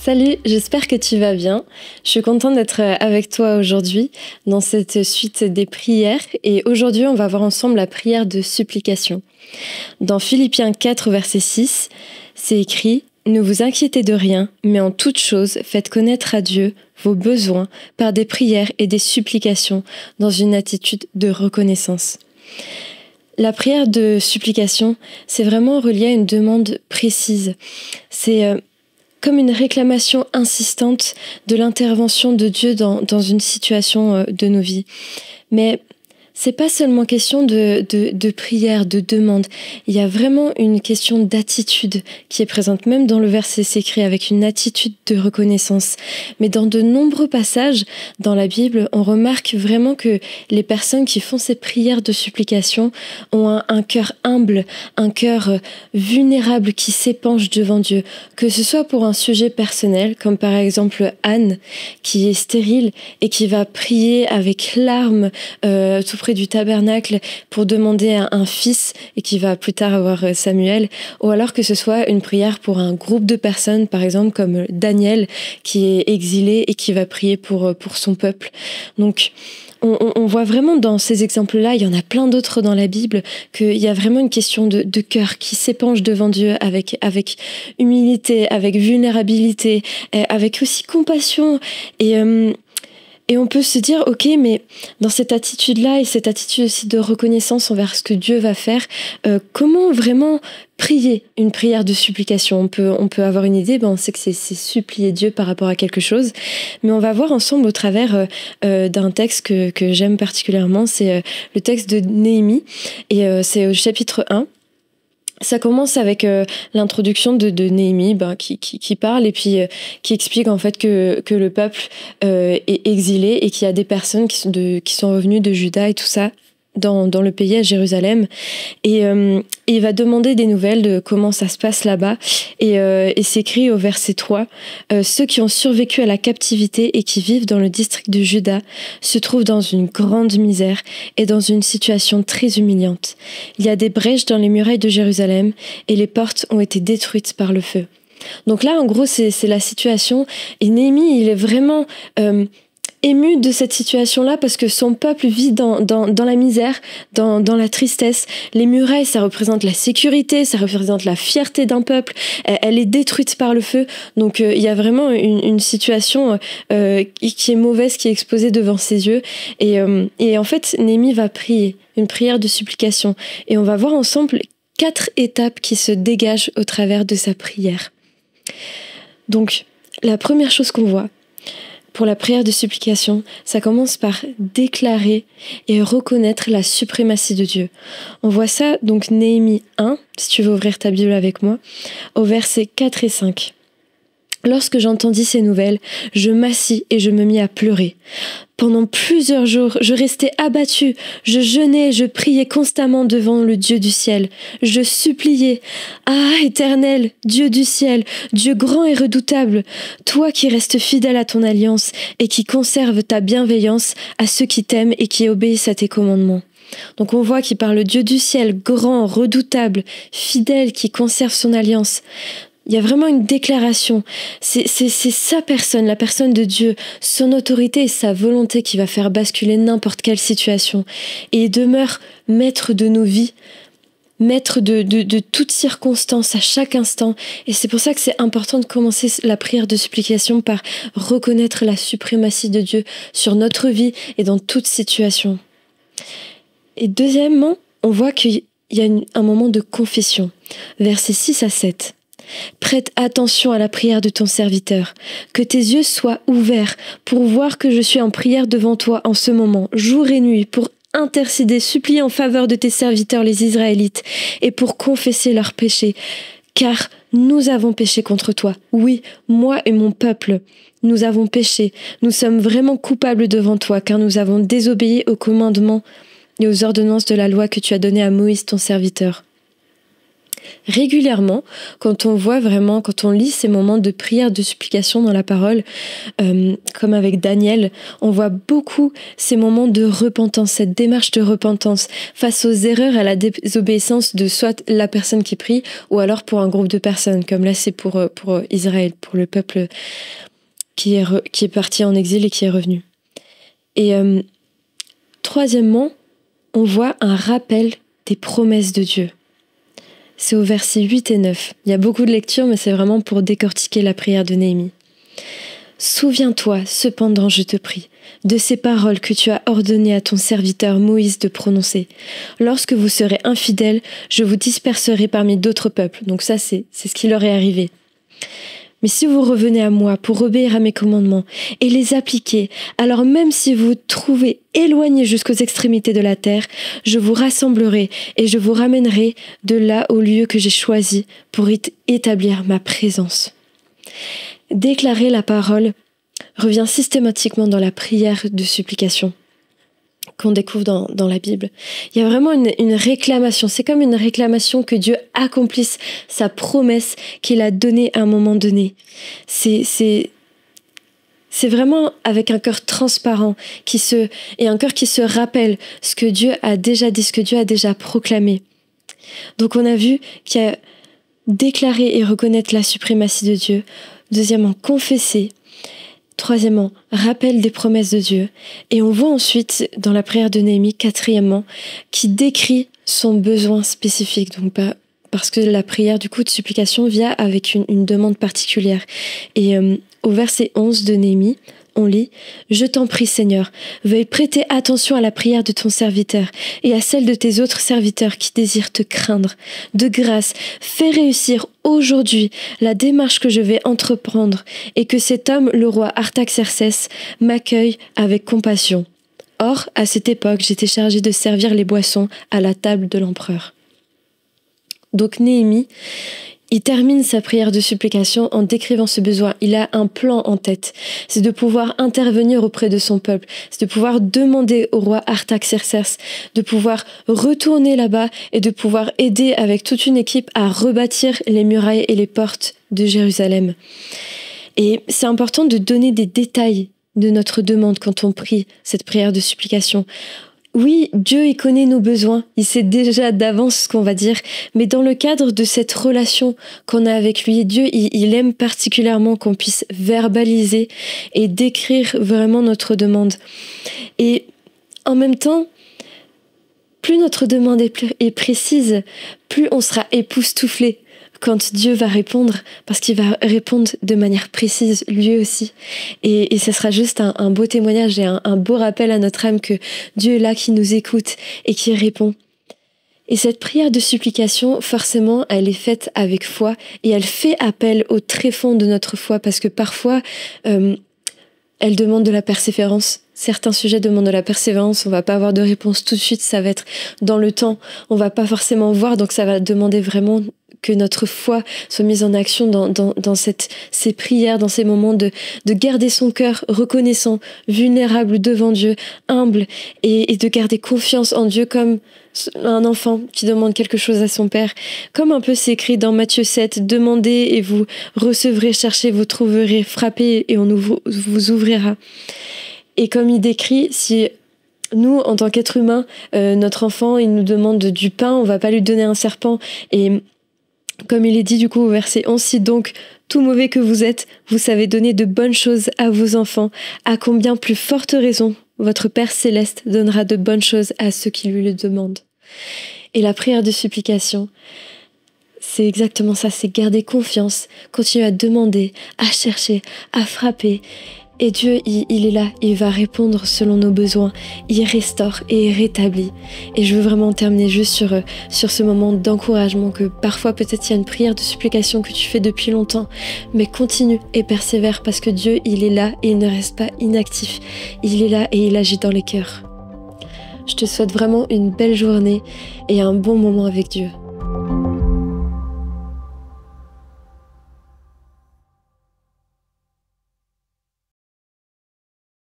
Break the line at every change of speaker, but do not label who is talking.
Salut, j'espère que tu vas bien. Je suis contente d'être avec toi aujourd'hui dans cette suite des prières et aujourd'hui on va voir ensemble la prière de supplication. Dans Philippiens 4 verset 6, c'est écrit « Ne vous inquiétez de rien, mais en toute chose faites connaître à Dieu vos besoins par des prières et des supplications dans une attitude de reconnaissance ». La prière de supplication, c'est vraiment relié à une demande précise. C'est comme une réclamation insistante de l'intervention de Dieu dans une situation de nos vies. Mais c'est pas seulement question de prière, de demande. Il y a vraiment une question d'attitude qui est présente. Même dans le verset, c'est écrit avec une attitude de reconnaissance. Mais dans de nombreux passages dans la Bible, on remarque vraiment que les personnes qui font ces prières de supplication ont un cœur humble, un cœur vulnérable qui s'épanche devant Dieu. Que ce soit pour un sujet personnel, comme par exemple Anne, qui est stérile et qui va prier avec larmes tout près du tabernacle pour demander un fils et qui va plus tard avoir Samuel, ou alors que ce soit une prière pour un groupe de personnes, par exemple comme Daniel qui est exilé et qui va prier pour son peuple. Donc on voit vraiment dans ces exemples-là, il y en a plein d'autres dans la Bible, qu'il y a vraiment une question de cœur qui s'épanche devant Dieu avec humilité, avec vulnérabilité, avec aussi compassion et on peut se dire, ok, mais dans cette attitude-là et cette attitude aussi de reconnaissance envers ce que Dieu va faire, comment vraiment prier une prière de supplication? On peut avoir une idée, on sait que c'est supplier Dieu par rapport à quelque chose, mais on va voir ensemble au travers d'un texte que j'aime particulièrement, c'est le texte de Néhémie, et c'est au chapitre 1. Ça commence avec l'introduction de Néhémie qui parle et puis qui explique en fait que le peuple est exilé et qu'il y a des personnes qui sont revenues de Juda et tout ça dans le pays à Jérusalem et il va demander des nouvelles de comment ça se passe là-bas et c'est écrit au verset 3 ceux qui ont survécu à la captivité et qui vivent dans le district de Juda se trouvent dans une grande misère et dans une situation très humiliante. Il y a des brèches dans les murailles de Jérusalem et les portes ont été détruites par le feu. Donc là en gros c'est la situation et Néhémie il est vraiment ému de cette situation-là parce que son peuple vit dans la misère, dans la tristesse. Les murailles, ça représente la sécurité, ça représente la fierté d'un peuple. Elle est détruite par le feu. Donc il y a vraiment une situation qui est mauvaise, qui est exposée devant ses yeux. Et en fait, Néhémie va prier, une prière de supplication. Et on va voir ensemble 4 étapes qui se dégagent au travers de sa prière. Donc, la première chose qu'on voit, pour la prière de supplication, ça commence par déclarer et reconnaître la suprématie de Dieu. On voit ça, donc Néhémie 1, si tu veux ouvrir ta Bible avec moi, au verset 4 et 5. Lorsque j'entendis ces nouvelles, je m'assis et je me mis à pleurer. Pendant plusieurs jours, je restais abattue, je jeûnais, je priais constamment devant le Dieu du ciel. Je suppliais, « Ah, Éternel, Dieu du ciel, Dieu grand et redoutable, toi qui restes fidèle à ton alliance et qui conserves ta bienveillance à ceux qui t'aiment et qui obéissent à tes commandements. » Donc on voit qu'il parle Dieu du ciel, grand, redoutable, fidèle, qui conserve son alliance. Il y a vraiment une déclaration. C'est sa personne, la personne de Dieu, son autorité et sa volonté qui va faire basculer n'importe quelle situation. Et il demeure maître de nos vies, maître de toutes circonstances à chaque instant. Et c'est pour ça que c'est important de commencer la prière de supplication par reconnaître la suprématie de Dieu sur notre vie et dans toute situation. Et deuxièmement, on voit qu'il y a un moment de confession. Versets 6 à 7. Prête attention à la prière de ton serviteur, que tes yeux soient ouverts pour voir que je suis en prière devant toi en ce moment, jour et nuit, pour intercéder, supplier en faveur de tes serviteurs les Israélites, et pour confesser leurs péchés, car nous avons péché contre toi. Oui, moi et mon peuple, nous avons péché. Nous sommes vraiment coupables devant toi, car nous avons désobéi aux commandements et aux ordonnances de la loi que tu as données à Moïse ton serviteur. régulièrement, quand on lit ces moments de prière, de supplication dans la parole, comme avec Daniel, on voit beaucoup ces moments de repentance, cette démarche de repentance face aux erreurs, à la désobéissance de soit la personne qui prie, ou alors pour un groupe de personnes, comme là c'est pour Israël, pour le peuple qui est parti en exil et qui est revenu. Et troisièmement, on voit un rappel des promesses de Dieu. C'est au verset 8 et 9. Il y a beaucoup de lectures, mais c'est vraiment pour décortiquer la prière de Néhémie. « Souviens-toi, cependant, je te prie, de ces paroles que tu as ordonné à ton serviteur Moïse de prononcer. Lorsque vous serez infidèles, je vous disperserai parmi d'autres peuples. » Donc ça, c'est ce qui leur est arrivé. « Mais si vous revenez à moi pour obéir à mes commandements et les appliquer, alors même si vous vous trouvez éloignés jusqu'aux extrémités de la terre, je vous rassemblerai et je vous ramènerai de là au lieu que j'ai choisi pour y établir ma présence. » Déclarer la parole revient systématiquement dans la prière de supplication qu'on découvre dans la Bible. Il y a vraiment une réclamation. C'est comme une réclamation que Dieu accomplisse sa promesse qu'il a donnée à un moment donné. C'est vraiment avec un cœur transparent et un cœur qui se rappelle ce que Dieu a déjà dit, ce que Dieu a déjà proclamé. Donc on a vu qu'il y a déclarer et reconnaître la suprématie de Dieu. Deuxièmement, confesser. Troisièmement, rappel des promesses de Dieu. Et on voit ensuite dans la prière de Néhémie, quatrièmement, qui décrit son besoin spécifique. Donc parce que la prière du coup de supplication vient avec une demande particulière. Et au verset 11 de Néhémie, on lit « Je t'en prie Seigneur, veuille prêter attention à la prière de ton serviteur et à celle de tes autres serviteurs qui désirent te craindre. De grâce, fais réussir aujourd'hui la démarche que je vais entreprendre et que cet homme, le roi Artaxercès, m'accueille avec compassion. » Or, à cette époque, j'étais chargée de servir les boissons à la table de l'empereur. Donc Néhémie, il termine sa prière de supplication en décrivant ce besoin. Il a un plan en tête. C'est de pouvoir intervenir auprès de son peuple. C'est de pouvoir demander au roi Artaxerxès de pouvoir retourner là-bas et de pouvoir aider avec toute une équipe à rebâtir les murailles et les portes de Jérusalem. Et c'est important de donner des détails de notre demande quand on prie cette prière de supplication. Oui, Dieu, il connaît nos besoins, il sait déjà d'avance ce qu'on va dire, mais dans le cadre de cette relation qu'on a avec lui, Dieu, il aime particulièrement qu'on puisse verbaliser et décrire vraiment notre demande. Et en même temps, plus notre demande est précise, plus on sera époustouflé quand Dieu va répondre, parce qu'il va répondre de manière précise, lui aussi. Et ça sera juste un beau témoignage et un beau rappel à notre âme que Dieu est là, qui nous écoute et qui répond. Et cette prière de supplication, forcément, elle est faite avec foi et elle fait appel au tréfonds de notre foi, parce que parfois, elle demande de la persévérance. Certains sujets demandent de la persévérance, on va pas avoir de réponse tout de suite, ça va être dans le temps, on va pas forcément voir, donc ça va demander vraiment que notre foi soit mise en action dans ces prières, dans ces moments de garder son cœur reconnaissant, vulnérable devant Dieu, humble, et de garder confiance en Dieu comme un enfant qui demande quelque chose à son père. Comme un peu c'est écrit dans Matthieu 7, « Demandez et vous recevrez, cherchez, vous trouverez, frappez et on vous ouvrira ». Et comme il décrit, si nous, en tant qu'être humain, notre enfant, il nous demande du pain, on va pas lui donner un serpent. Et comme il est dit du coup au verset 11, « Si donc, tout mauvais que vous êtes, vous savez donner de bonnes choses à vos enfants, à combien plus forte raison votre Père Céleste donnera de bonnes choses à ceux qui lui le demandent. » Et la prière de supplication, c'est exactement ça, c'est garder confiance, continuer à demander, à chercher, à frapper. Et Dieu, il est là, il va répondre selon nos besoins, il restaure et il rétablit. Et je veux vraiment terminer juste sur ce moment d'encouragement, que parfois peut-être il y a une prière de supplication que tu fais depuis longtemps, mais continue et persévère, parce que Dieu, il est là et il ne reste pas inactif. Il est là et il agit dans les cœurs. Je te souhaite vraiment une belle journée et un bon moment avec Dieu.